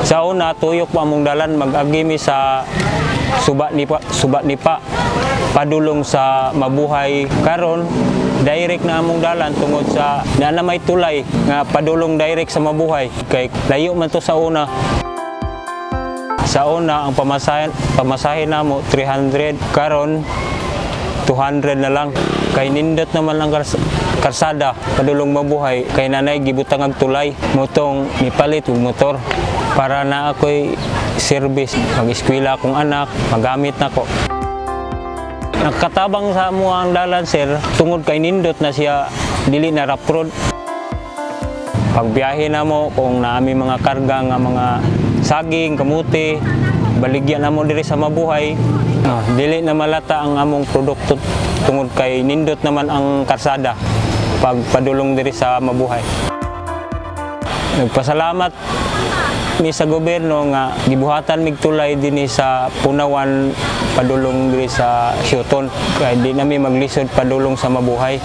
Sa una, tuyok pa among dalan mag-agimi sa suba ni pa padulong sa mabuhay. Karon direct na among dalan tungod sa na may tulay nga padulong direct sa mabuhay. Kay layo man to sa una. Sa una ang pamasahe namo 300, karon 200 na lang. Kay nindot naman ang karsada padulong mabuhay, kay nanay gibutang og tulay motong nipalit og motor para na ako'y service mag-eskwela akong anak, magamit nako. Nakatabang sa mo ang dalan sir tungod kay nindot na siya dili na rough road. Pagbiyahe na mo kung naami mga karga nga mga saging, kamuti, baligyan na mo diri sa mabuhay, dili na malata ang among produkto tungod kay nindot naman ang karsada pagpadulong diri sa mabuhay. Nagpasalamat mi sa gobyerno nga gibuhatan mig tulay dinhi sa Punawan padulong diri sa Sioton kay di nami maglisod padulong sa mabuhay.